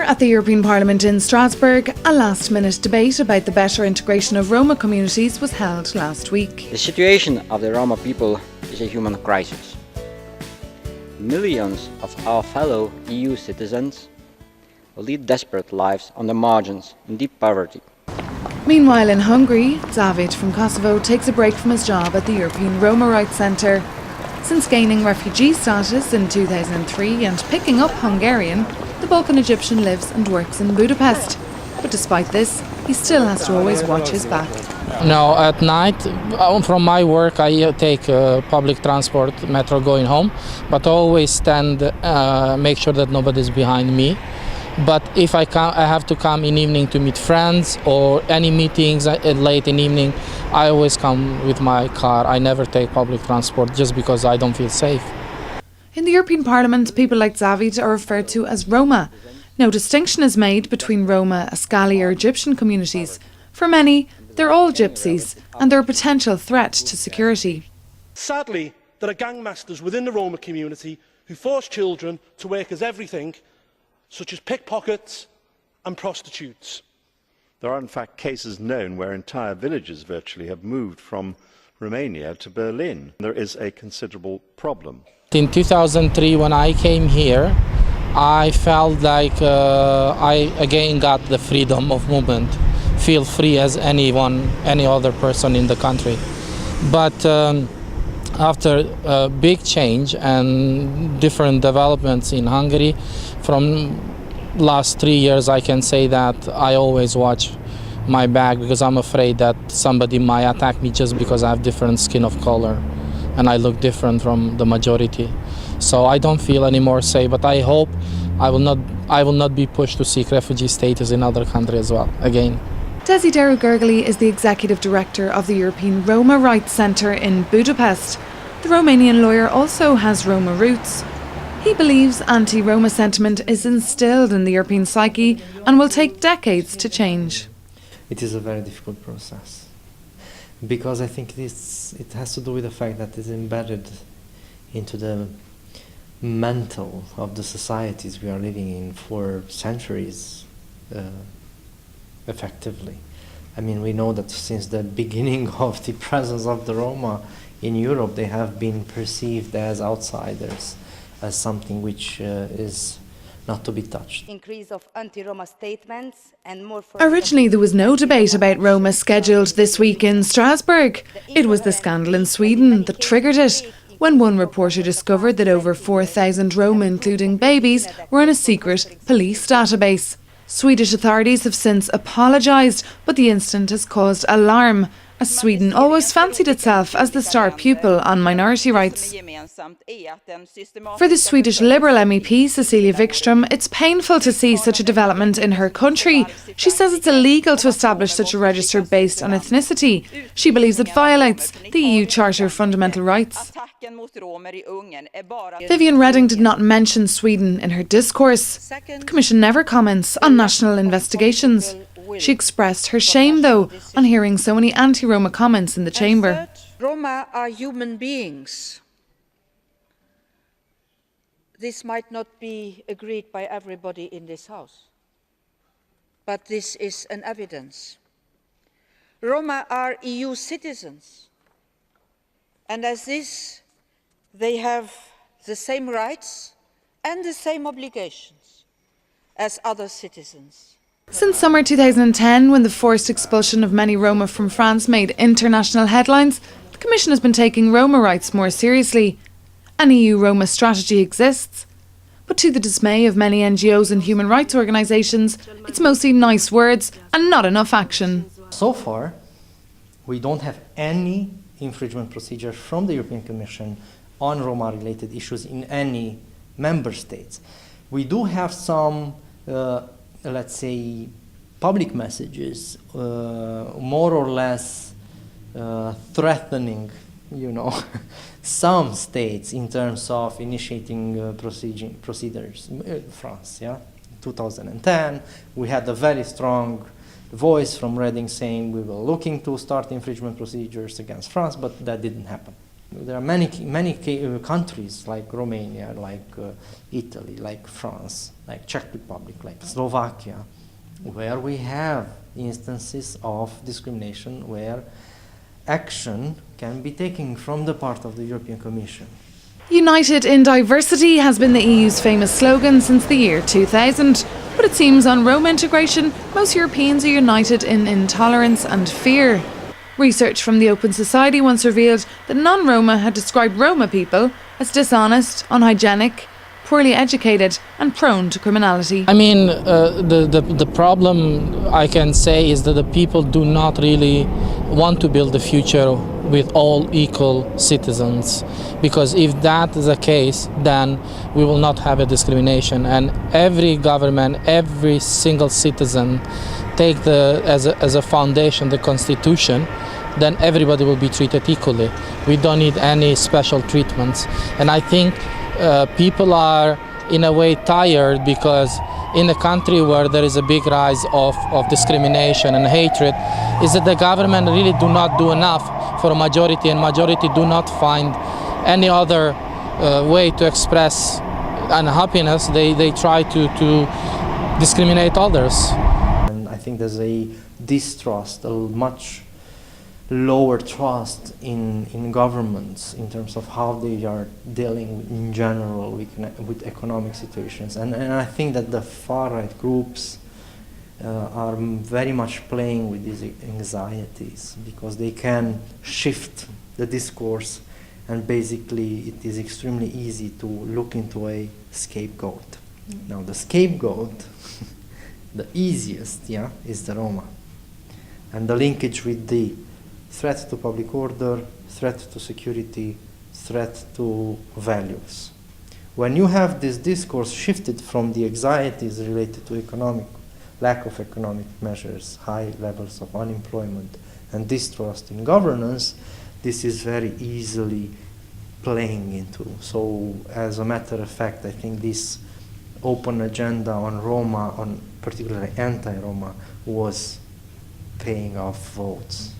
at the European Parliament in Strasbourg, a last-minute debate about the better integration of Roma communities was held last week. The situation of the Roma people is a human crisis. Millions of our fellow EU citizens lead desperate lives on the margins in deep poverty. Meanwhile in Hungary, David from Kosovo takes a break from his job at the European Roma Rights Centre. Since gaining refugee status in 2003 and picking up Hungarian, the Balkan Egyptian lives and works in Budapest. But despite this, he still has to always watch his back. No, at night, from my work, I take public transport, metro going home, but always stand, make sure that nobody's behind me. But if I have to come in evening to meet friends or any meetings late in evening, I always come with my car. I never take public transport just because I don't feel safe. In the European Parliament, people like David are referred to as Roma. No distinction is made between Roma, Ascali or Egyptian communities. For many, they're all gypsies and they're a potential threat to security. Sadly, there are gangmasters within the Roma community who force children to work as everything, such as pickpockets and prostitutes. There are in fact cases known where entire villages virtually have moved from Romania to Berlin. There is a considerable problem. In 2003, when I came here, I felt like I again got the freedom of movement, feel free as anyone, any other person in the country. But after a big change and different developments in Hungary, from last 3 years I can say that I always watch my back because I'm afraid that somebody might attack me just because I have different skin of color and I look different from the majority. So I don't feel any more safe, but I hope I will not be pushed to seek refugee status in other countries as well, again. Desideru Gergely is the Executive Director of the European Roma Rights Centre in Budapest. The Romanian lawyer also has Roma roots. He believes anti-Roma sentiment is instilled in the European psyche and will take decades to change. It is a very difficult process because I think it has to do with the fact that it's embedded into the mental of the societies we are living in for centuries, effectively. I mean, we know that since the beginning of the presence of the Roma in Europe, they have been perceived as outsiders, as something which is not to be touched. Increase of anti-Roma statements and more. Originally, there was no debate about Roma scheduled this week in Strasbourg. It was the scandal in Sweden that triggered it, when one reporter discovered that over 4,000 Roma, including babies, were in a secret police database. Swedish authorities have since apologised, but the incident has caused alarm, as Sweden always fancied itself as the star pupil on minority rights. For the Swedish Liberal MEP Cecilia Wikström, it's painful to see such a development in her country. She says it's illegal to establish such a register based on ethnicity. She believes it violates the EU Charter of Fundamental Rights. Viviane Reding did not mention Sweden in her discourse. The Commission never comments on national investigations. She expressed her shame, though, on hearing so many anti-Roma comments in the chamber. Roma are human beings. This might not be agreed by everybody in this House, but this is an evidence. Roma are EU citizens, and as this, they have the same rights and the same obligations as other citizens. Since summer 2010, when the forced expulsion of many Roma from France made international headlines, the Commission has been taking Roma rights more seriously. An EU Roma strategy exists, but to the dismay of many NGOs and human rights organisations, it's mostly nice words and not enough action. So far, we don't have any infringement procedure from the European Commission on Roma-related issues in any member states. We do have some let's say, public messages, more or less threatening, some states in terms of initiating procedures. France, yeah, 2010, we had a very strong voice from Reding saying we were looking to start infringement procedures against France, but that didn't happen. There are many countries like Romania, like Italy, like France, like Czech Republic, like Slovakia, where we have instances of discrimination where action can be taken from the part of the European Commission. United in diversity has been the EU's famous slogan since the year 2000. But it seems on Roma integration, most Europeans are united in intolerance and fear. Research from the Open Society once revealed that non-Roma had described Roma people as dishonest, unhygienic, poorly educated and prone to criminality. I mean, the problem I can say is that the people do not really want to build a future with all equal citizens, because if that is the case, then we will not have a discrimination, and every government, every single citizen take as a foundation the Constitution, then everybody will be treated equally. We don't need any special treatments. And I think people are in a way tired, because in a country where there is a big rise of discrimination and hatred, is that the government really do not do enough for a majority, and majority do not find any other way to express unhappiness. They try to discriminate others. And I think there's a distrust, a much lower trust in governments in terms of how they are dealing in general with economic situations. And I think that the far-right groups are very much playing with these anxieties, because they can shift the discourse, and basically it is extremely easy to look into a scapegoat. Now the scapegoat, the easiest, is the Roma. And the linkage with the threat to public order, threat to security, threat to values. When you have this discourse shifted from the anxieties related to lack of economic measures, high levels of unemployment, and distrust in governance, this is very easily playing into. So as a matter of fact, I think this open agenda on Roma, on particularly anti-Roma, was paying off votes.